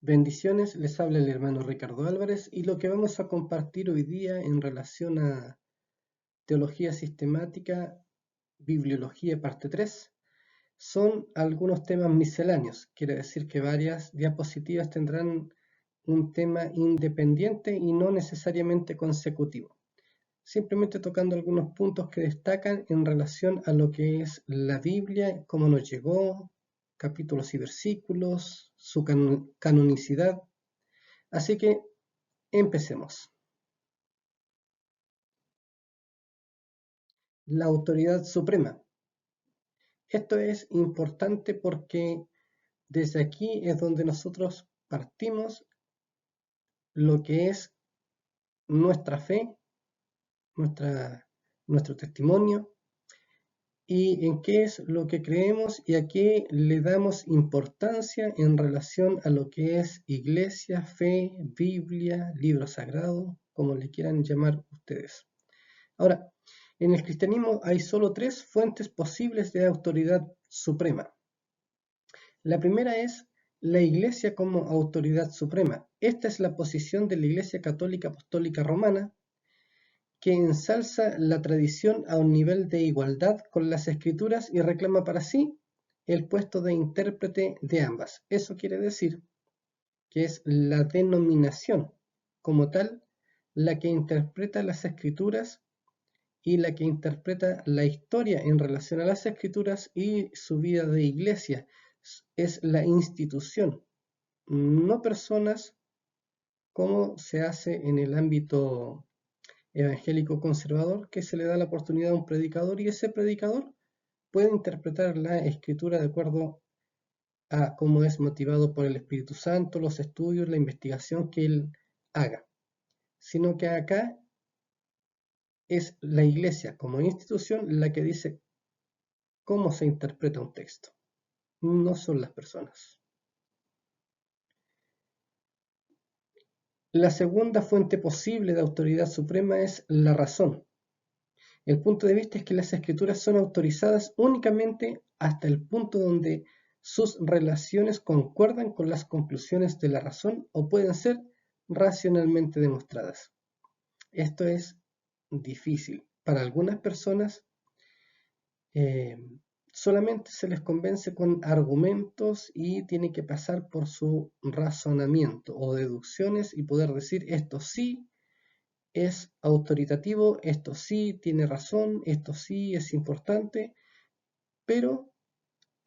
Bendiciones, les habla el hermano Ricardo Álvarez y lo que vamos a compartir hoy día en relación a teología sistemática, bibliología parte 3, son algunos temas misceláneos. Quiere decir que varias diapositivas tendrán un tema independiente y no necesariamente consecutivo. Simplemente tocando algunos puntos que destacan en relación a lo que es la Biblia, cómo nos llegó, capítulos y versículos, su canonicidad. Así que empecemos. La autoridad suprema. Esto es importante porque desde aquí es donde nosotros partimos lo que es nuestra fe, nuestro testimonio y en qué es lo que creemos y a qué le damos importancia en relación a lo que es iglesia, fe, Biblia, libro sagrado, como le quieran llamar ustedes. Ahora, en el cristianismo hay solo tres fuentes posibles de autoridad suprema. La primera es la Iglesia como autoridad suprema. Esta es la posición de la Iglesia Católica Apostólica Romana, que ensalza la tradición a un nivel de igualdad con las Escrituras y reclama para sí el puesto de intérprete de ambas. Eso quiere decir que es la denominación como tal la que interpreta las Escrituras y la que interpreta la historia en relación a las Escrituras y su vida de iglesia. Es la institución, no personas, como se hace en el ámbito evangélico conservador, que se le da la oportunidad a un predicador y ese predicador puede interpretar la Escritura de acuerdo a cómo es motivado por el Espíritu Santo, los estudios, la investigación que él haga. Sino que acá es la iglesia como institución la que dice cómo se interpreta un texto, no son las personas. La segunda fuente posible de autoridad suprema es la razón. El punto de vista es que las escrituras son autorizadas únicamente hasta el punto donde sus relaciones concuerdan con las conclusiones de la razón o pueden ser racionalmente demostradas. Esto es difícil. Para algunas personas solamente se les convence con argumentos y tiene que pasar por su razonamiento o deducciones y poder decir esto sí es autoritativo, esto sí tiene razón, esto sí es importante, pero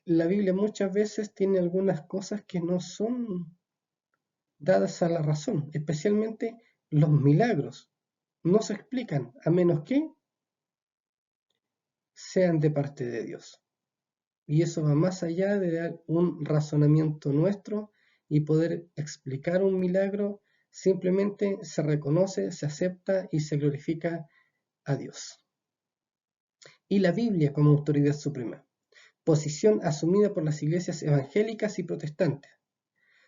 la Biblia muchas veces tiene algunas cosas que no son dadas a la razón, especialmente los milagros. No se explican a menos que sean de parte de Dios. Y eso va más allá de dar un razonamiento nuestro y poder explicar un milagro, simplemente se reconoce, se acepta y se glorifica a Dios. Y la Biblia como autoridad suprema, posición asumida por las iglesias evangélicas y protestantes,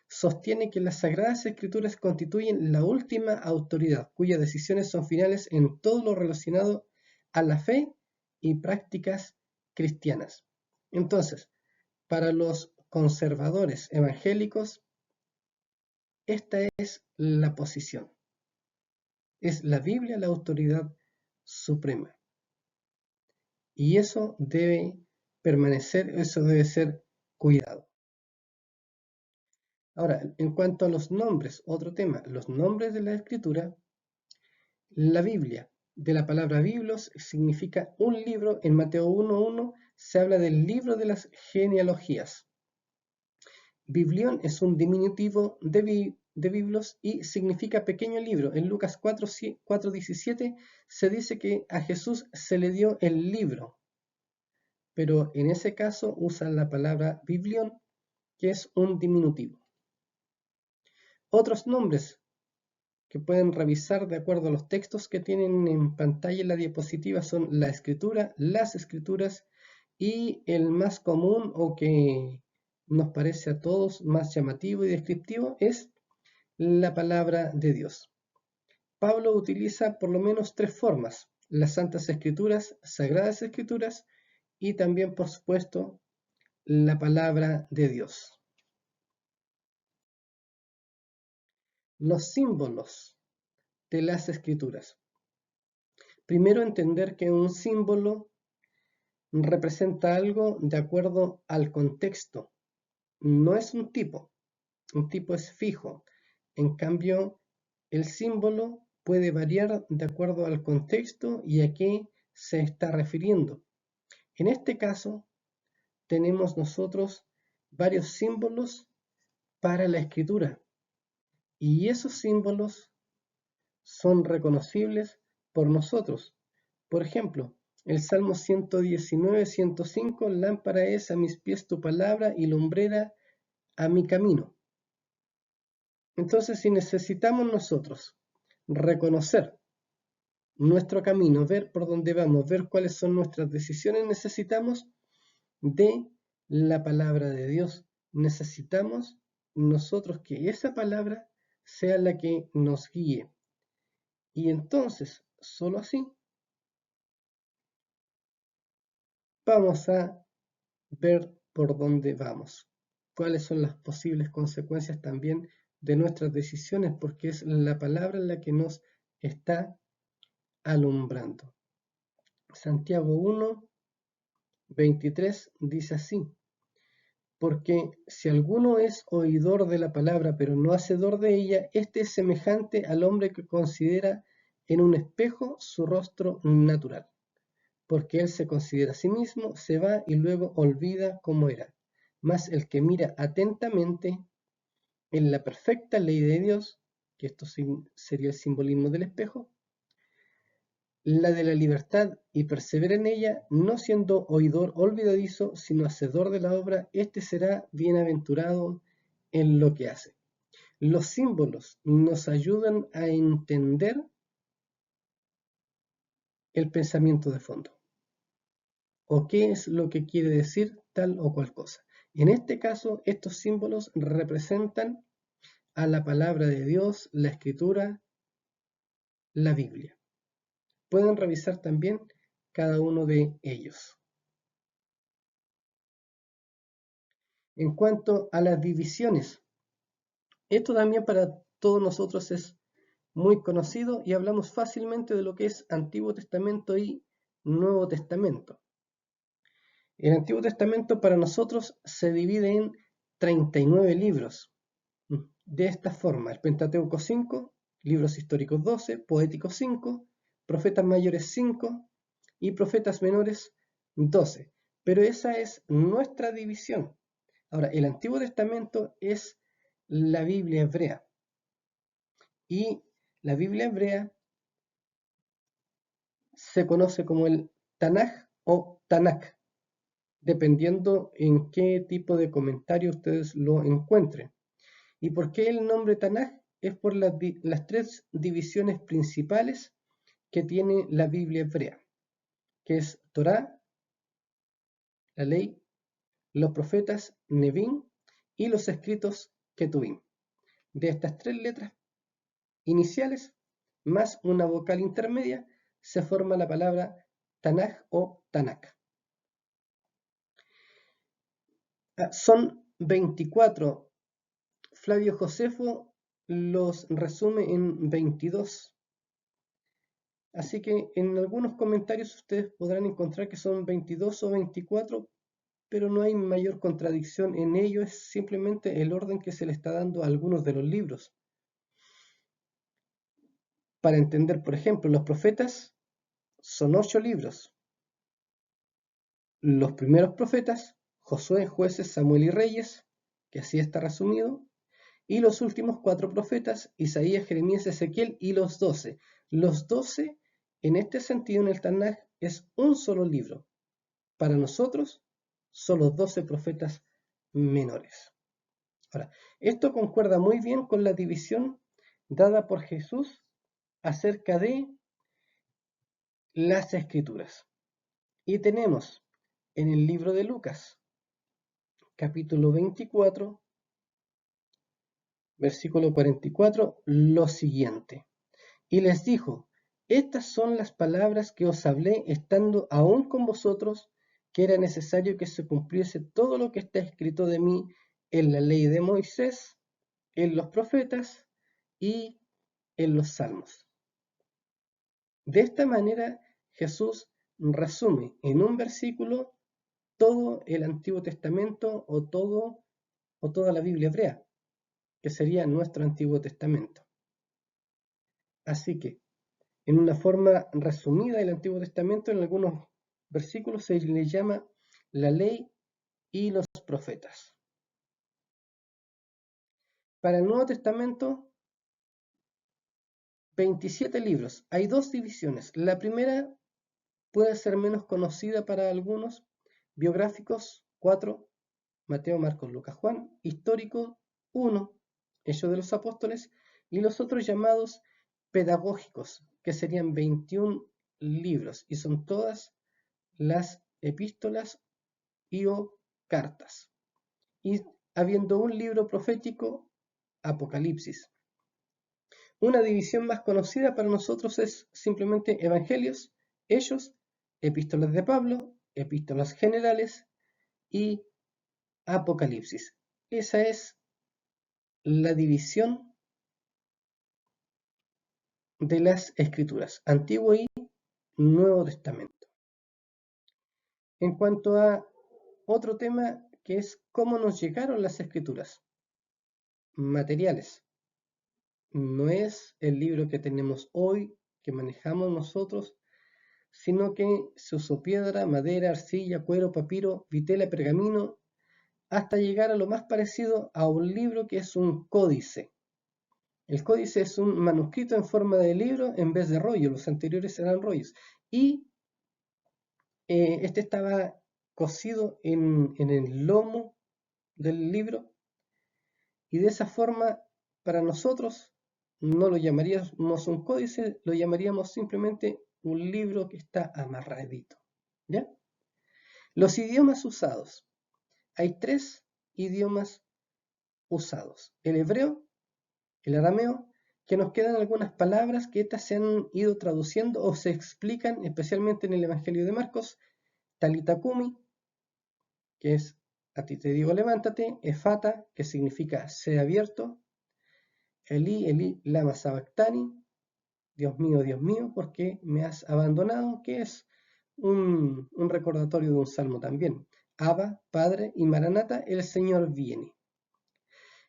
sostiene que las Sagradas Escrituras constituyen la última autoridad, cuyas decisiones son finales en todo lo relacionado a la fe y prácticas cristianas. Entonces, para los conservadores evangélicos, esta es la posición. Es la Biblia la autoridad suprema. Y eso debe permanecer, eso debe ser cuidado. Ahora, en cuanto a los nombres, otro tema, los nombres de la escritura, la Biblia, de la palabra biblos, significa un libro. En Mateo 1:1 se habla del libro de las genealogías. Biblión es un diminutivo de biblos y significa pequeño libro. En Lucas 4:17 se dice que a Jesús se le dio el libro, pero en ese caso usan la palabra biblión, que es un diminutivo. Otros nombres que pueden revisar de acuerdo a los textos que tienen en pantalla en la diapositiva son la escritura, las escrituras y el más común o que nos parece a todos más llamativo y descriptivo es la palabra de Dios. Pablo utiliza por lo menos tres formas: las santas escrituras, sagradas escrituras y también, por supuesto, la palabra de Dios. los símbolos de las escrituras. Primero, entender que un símbolo representa algo de acuerdo al contexto. No es un tipo es fijo. En cambio, el símbolo puede variar de acuerdo al contexto y a qué se está refiriendo. En este caso, tenemos nosotros varios símbolos para la escritura y esos símbolos son reconocibles por nosotros. Por ejemplo, el Salmo 119, 105, lámpara es a mis pies tu palabra y lumbrera a mi camino. Entonces, si necesitamos nosotros reconocer nuestro camino, ver por dónde vamos, ver cuáles son nuestras decisiones, necesitamos de la palabra de Dios. Necesitamos nosotros que esa palabra sea la que nos guíe. Y entonces, solo así, vamos a ver por dónde vamos, cuáles son las posibles consecuencias también de nuestras decisiones, porque es la palabra la que nos está alumbrando. Santiago 1, 23 dice así: porque si alguno es oidor de la palabra, pero no hacedor de ella, este es semejante al hombre que considera en un espejo su rostro natural, porque él se considera a sí mismo, se va y luego olvida cómo era. Mas el que mira atentamente en la perfecta ley de Dios, que esto sería el simbolismo del espejo, la de la libertad, y persevera en ella, no siendo oidor olvidadizo, sino hacedor de la obra, este será bienaventurado en lo que hace. Los símbolos nos ayudan a entender el pensamiento de fondo, o qué es lo que quiere decir tal o cual cosa. En este caso, estos símbolos representan a la palabra de Dios, la escritura, la Biblia. Pueden revisar también cada uno de ellos. En cuanto a las divisiones, esto también para todos nosotros es muy conocido y hablamos fácilmente de lo que es Antiguo Testamento y Nuevo Testamento. El Antiguo Testamento para nosotros se divide en 39 libros. De esta forma, el Pentateuco 5, libros históricos 12, poéticos 5, profetas mayores 5 y profetas menores 12. Pero esa es nuestra división. Ahora, el Antiguo Testamento es la Biblia hebrea. Y la Biblia hebrea se conoce como el Tanaj o Tanakh, dependiendo en qué tipo de comentario ustedes lo encuentren. ¿Y por qué el nombre Tanaj? Es por las tres divisiones principales que tiene la Biblia hebrea, que es Torá, la ley, los profetas, Nevim, y los escritos Ketuvim. De estas tres letras iniciales, más una vocal intermedia, se forma la palabra Tanaj o Tanakh. Son 24. Flavio Josefo los resume en 22. Así que en algunos comentarios ustedes podrán encontrar que son 22 o 24, pero no hay mayor contradicción en ello, es simplemente el orden que se le está dando a algunos de los libros. Para entender, por ejemplo, los profetas son 8 libros. Los primeros profetas, Josué, Jueces, Samuel y Reyes, que así está resumido, y los últimos 4 profetas, Isaías, Jeremías, Ezequiel y los 12. Los 12, en este sentido, en el Tanaj, es un solo libro. Para nosotros, son los 12 profetas menores. Ahora, esto concuerda muy bien con la división dada por Jesús acerca de las escrituras. Y tenemos en el libro de Lucas, capítulo 24, versículo 44, lo siguiente. Y les dijo: estas son las palabras que os hablé estando aún con vosotros, que era necesario que se cumpliese todo lo que está escrito de mí en la ley de Moisés, en los profetas y en los Salmos. De esta manera, Jesús resume en un versículo todo el Antiguo Testamento o toda la Biblia hebrea, que sería nuestro Antiguo Testamento. Así que, en una forma resumida, el Antiguo Testamento en algunos versículos se le llama la ley y los profetas. Para el Nuevo Testamento, 27 libros. Hay dos divisiones. La primera puede ser menos conocida para algunos, biográficos 4, Mateo, Marcos, Lucas, Juan, histórico 1, Hechos de los Apóstoles, y los otros llamados pedagógicos, que serían 21 libros, y son todas las epístolas y o cartas. Y habiendo un libro profético, Apocalipsis. Una división más conocida para nosotros es simplemente Evangelios, Hechos, Epístolas de Pablo, Epístolas generales y Apocalipsis. Esa es la división de las Escrituras, Antiguo y Nuevo Testamento. En cuanto a otro tema que es cómo nos llegaron las Escrituras, materiales. No es el libro que tenemos hoy, que manejamos nosotros, sino que se usó piedra, madera, arcilla, cuero, papiro, vitela, pergamino, hasta llegar a lo más parecido a un libro que es un códice. El códice es un manuscrito en forma de libro en vez de rollo, los anteriores eran rollos. Y este estaba cosido en el lomo del libro, y de esa forma, para nosotros, no lo llamaríamos un códice, lo llamaríamos simplemente un libro que está amarradito. ¿Ya? Los idiomas usados. Hay 3 idiomas usados. El hebreo, el arameo, que nos quedan algunas palabras que estas se han ido traduciendo o se explican especialmente en el Evangelio de Marcos. Talitakumi, que es a ti te digo levántate. Efata, que significa sea abierto. Elí, Elí, lama sabactani, Dios mío, ¿por qué me has abandonado? Que es un recordatorio de un salmo también. Abba, Padre, y Maranata, el Señor viene.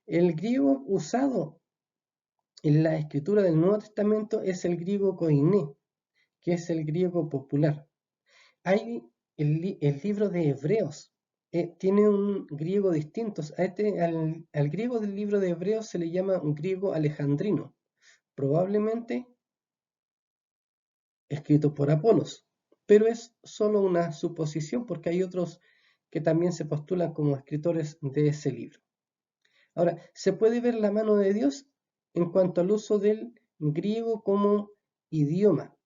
El griego usado en la escritura del Nuevo Testamento es el griego koiné, que es el griego popular. Hay el libro de Hebreos, tiene un griego distinto. Al griego del libro de Hebreos se le llama un griego alejandrino, probablemente escrito por Apolos, pero es solo una suposición porque hay otros que también se postulan como escritores de ese libro. Ahora, se puede ver la mano de Dios en cuanto al uso del griego como idioma,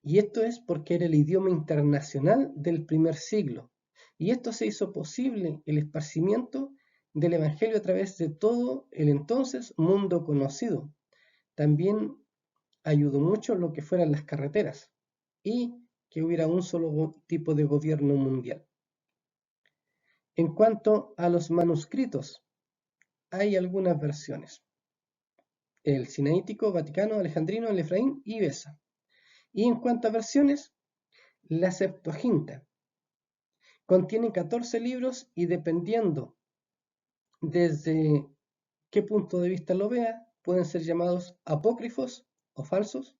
y esto es porque era el idioma internacional del primer siglo, y esto se hizo posible el esparcimiento del Evangelio a través de todo el entonces mundo conocido. También ayudó mucho lo que fueran las carreteras y que hubiera un solo tipo de gobierno mundial. En cuanto a los manuscritos, hay algunas versiones: el Sinaítico, Vaticano, Alejandrino, el Efraín y Beza. Y en cuanto a versiones, la Septuaginta contiene 14 libros y dependiendo desde qué punto de vista lo vea, pueden ser llamados apócrifos o falsos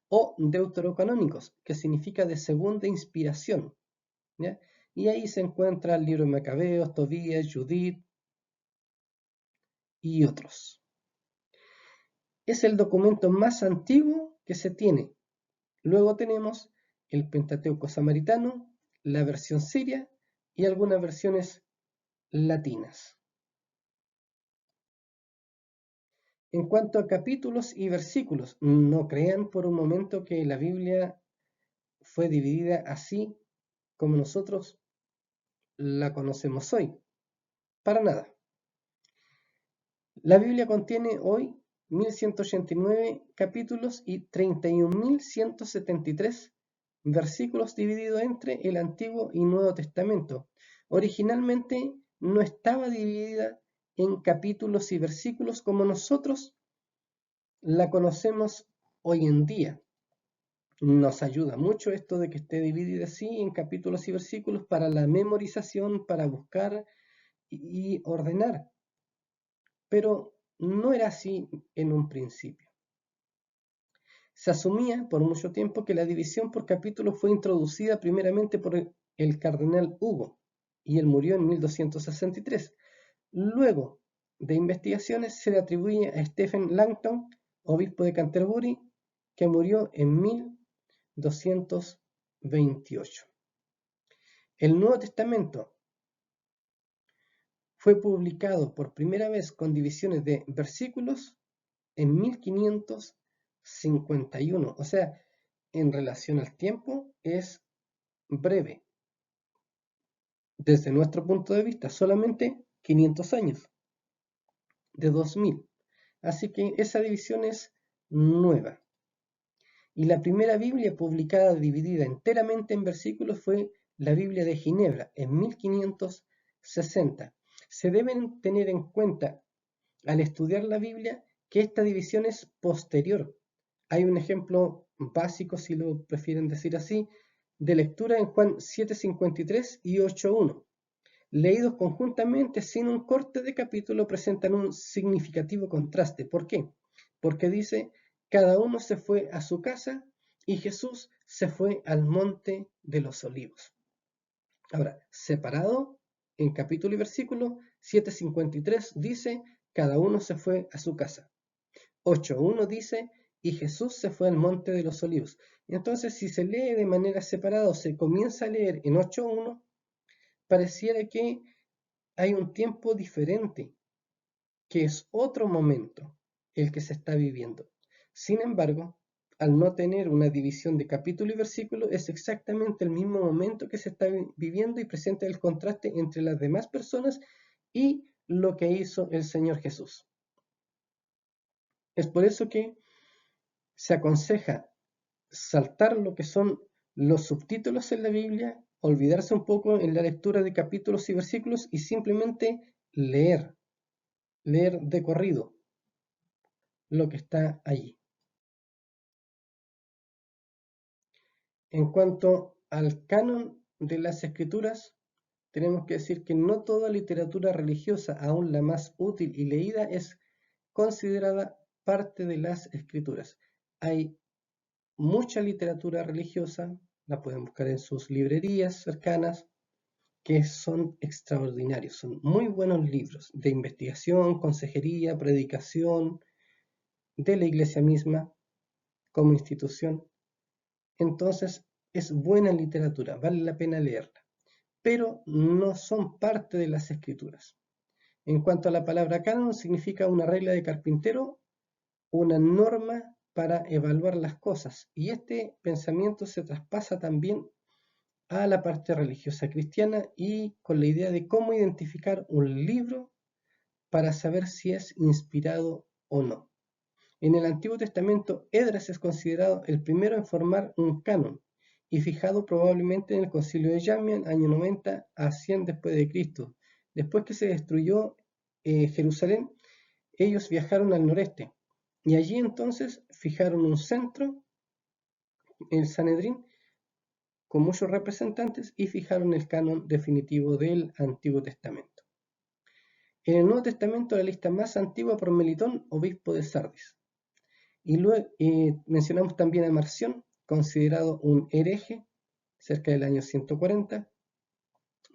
o deuterocanónicos, que significa de segunda inspiración, ¿ya? Y ahí se encuentra el libro de Macabeos, Tobías, Judith y otros. Es el documento más antiguo que se tiene. Luego tenemos el Pentateuco samaritano, la versión siria y algunas versiones latinas. En cuanto a capítulos y versículos, no crean por un momento que la Biblia fue dividida así como nosotros la conocemos hoy. Para nada. La Biblia contiene hoy 1189 capítulos y 31.173 versículos divididos entre el Antiguo y Nuevo Testamento. Originalmente no estaba dividida en capítulos y versículos como nosotros la conocemos hoy en día. Nos ayuda mucho esto de que esté dividida así en capítulos y versículos para la memorización, para buscar y ordenar. Pero no era así en un principio. Se asumía por mucho tiempo que la división por capítulos fue introducida primeramente por el cardenal Hugo, y él murió en 1263. Luego de investigaciones se le atribuye a Stephen Langton, obispo de Canterbury, que murió en 1228. El Nuevo Testamento fue publicado por primera vez con divisiones de versículos en 1551. O sea, en relación al tiempo es breve. Desde nuestro punto de vista, solamente 500 años, de 2000. Así que esa división es nueva. Y la primera Biblia publicada dividida enteramente en versículos fue la Biblia de Ginebra, en 1560. Se deben tener en cuenta al estudiar la Biblia que esta división es posterior. Hay un ejemplo básico, si lo prefieren decir así, de lectura en Juan 7:53 y 8:1. Leídos conjuntamente sin un corte de capítulo presentan un significativo contraste. ¿Por qué? Porque dice, cada uno se fue a su casa y Jesús se fue al monte de los olivos. Ahora, separado en capítulo y versículo, 7:53 dice, cada uno se fue a su casa. 8:1 dice, y Jesús se fue al monte de los olivos. Entonces, si se lee de manera separada o se comienza a leer en 8:1, pareciera que hay un tiempo diferente, que es otro momento el que se está viviendo. Sin embargo, al no tener una división de capítulo y versículo, es exactamente el mismo momento que se está viviendo y presenta el contraste entre las demás personas y lo que hizo el Señor Jesús. Es por eso que se aconseja saltar lo que son los subtítulos en la Biblia, olvidarse un poco en la lectura de capítulos y versículos y simplemente leer de corrido lo que está allí. En cuanto al canon de las escrituras, tenemos que decir que no toda literatura religiosa, aún la más útil y leída, es considerada parte de las escrituras. Hay mucha literatura religiosa, la pueden buscar en sus librerías cercanas, que son extraordinarios, son muy buenos libros de investigación, consejería, predicación, de la iglesia misma como institución. Entonces, es buena literatura, vale la pena leerla, pero no son parte de las escrituras. En cuanto a la palabra canon, significa una regla de carpintero, una norma para evaluar las cosas, y este pensamiento se traspasa también a la parte religiosa cristiana y con la idea de cómo identificar un libro para saber si es inspirado o no. En el Antiguo Testamento, Esdras es considerado el primero en formar un canon y fijado probablemente en el Concilio de Yamian, año 90 a 100 después de Cristo. Después que se destruyó Jerusalén, ellos viajaron al noreste y allí entonces fijaron un centro, el Sanedrín, con muchos representantes y fijaron el canon definitivo del Antiguo Testamento. En el Nuevo Testamento, la lista más antigua por Melitón, obispo de Sardis. Y luego mencionamos también a Marción, considerado un hereje, cerca del año 140,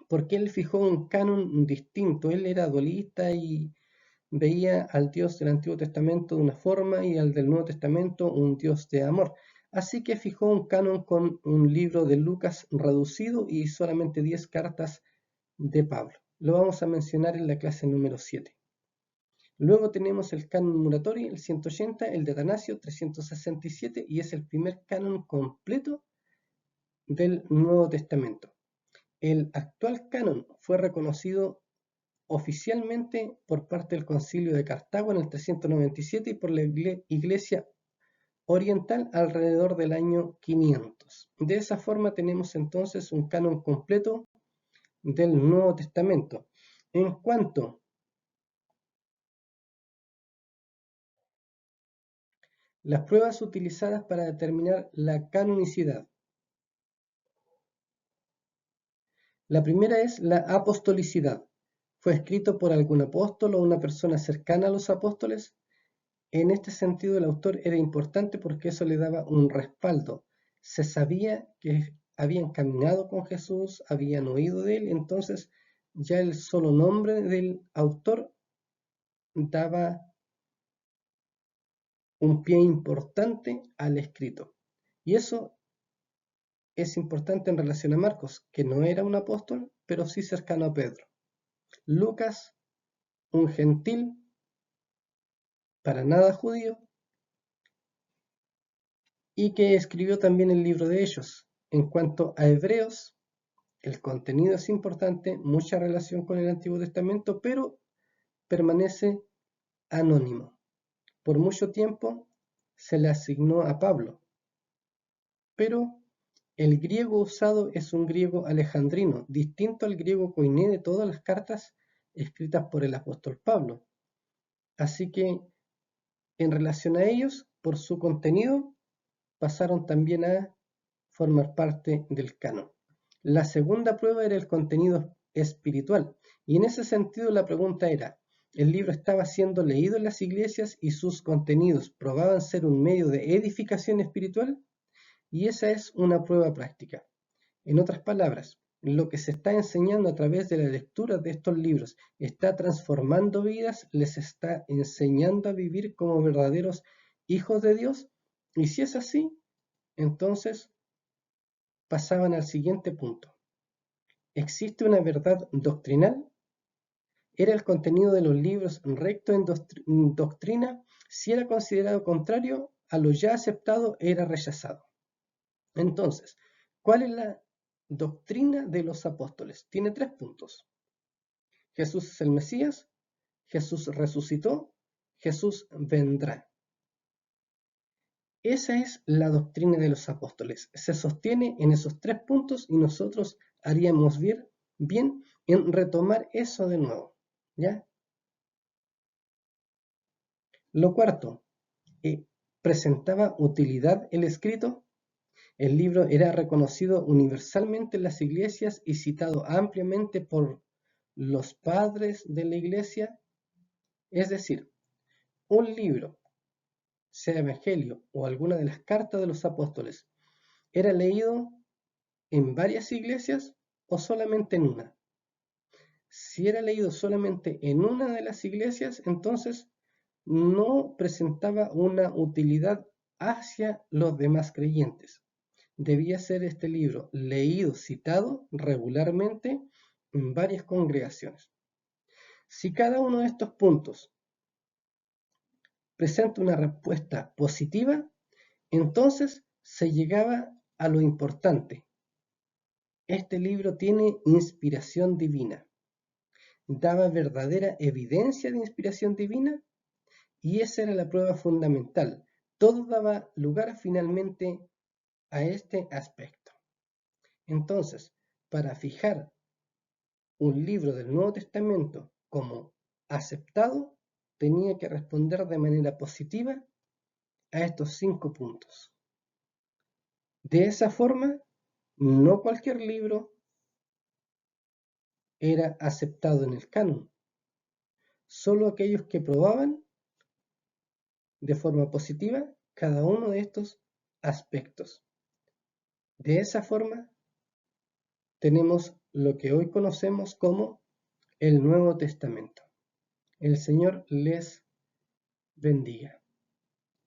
porque él fijó un canon distinto. Él era dualista y veía al Dios del Antiguo Testamento de una forma y al del Nuevo Testamento un Dios de amor. Así que fijó un canon con un libro de Lucas reducido y solamente 10 cartas de Pablo. Lo vamos a mencionar en la clase número 7. Luego tenemos el canon Muratori, el 180, el de Atanasio, 367, y es el primer canon completo del Nuevo Testamento. El actual canon fue reconocido oficialmente por parte del Concilio de Cartago en el 397 y por la Iglesia Oriental alrededor del año 500. De esa forma tenemos entonces un canon completo del Nuevo Testamento. En cuanto Las pruebas utilizadas para determinar la canonicidad. La primera es la apostolicidad. ¿Fue escrito por algún apóstol o una persona cercana a los apóstoles? En este sentido, el autor era importante porque eso le daba un respaldo. Se sabía que habían caminado con Jesús, habían oído de él, entonces ya el solo nombre del autor daba un pie importante al escrito. Y eso es importante en relación a Marcos, que no era un apóstol, pero sí cercano a Pedro. Lucas, un gentil, para nada judío, y que escribió también el libro de Hechos. En cuanto a Hebreos, el contenido es importante, mucha relación con el Antiguo Testamento, pero permanece anónimo. Por mucho tiempo se le asignó a Pablo, pero el griego usado es un griego alejandrino, distinto al griego koiné de todas las cartas escritas por el apóstol Pablo. Así que, en relación a ellos, por su contenido, pasaron también a formar parte del canon. La segunda prueba era el contenido espiritual, y en ese sentido la pregunta era, ¿el libro estaba siendo leído en las iglesias y sus contenidos probaban ser un medio de edificación espiritual? Y esa es una prueba práctica. En otras palabras, lo que se está enseñando a través de la lectura de estos libros está transformando vidas, les está enseñando a vivir como verdaderos hijos de Dios. Y si es así, entonces pasaban al siguiente punto. ¿Existe una verdad doctrinal? ¿Era el contenido de los libros recto en doctrina? Si era considerado contrario a lo ya aceptado, era rechazado. Entonces, ¿cuál es la doctrina de los apóstoles? Tiene 3 puntos. Jesús es el Mesías, Jesús resucitó, Jesús vendrá. Esa es la doctrina de los apóstoles. Se sostiene en esos 3 puntos y nosotros haríamos bien en retomar eso de nuevo. ¿Ya? Lo cuarto, ¿presentaba utilidad el escrito? El libro era reconocido universalmente en las iglesias y citado ampliamente por los padres de la iglesia. Es decir, un libro, sea Evangelio o alguna de las cartas de los apóstoles, ¿era leído en varias iglesias o solamente en una? Si era leído solamente en una de las iglesias, entonces no presentaba una utilidad hacia los demás creyentes. Debía ser este libro leído, citado regularmente en varias congregaciones. Si cada uno de estos puntos presenta una respuesta positiva, entonces se llegaba a lo importante. Este libro tiene inspiración divina. Daba verdadera evidencia de inspiración divina y esa era la prueba fundamental. Todo daba lugar finalmente a este aspecto. Entonces, para fijar un libro del Nuevo Testamento como aceptado, tenía que responder de manera positiva a estos 5 puntos. De esa forma, no cualquier libro era aceptado en el canon, solo aquellos que probaban de forma positiva cada uno de estos aspectos. De esa forma, tenemos lo que hoy conocemos como el Nuevo Testamento. El Señor les bendiga.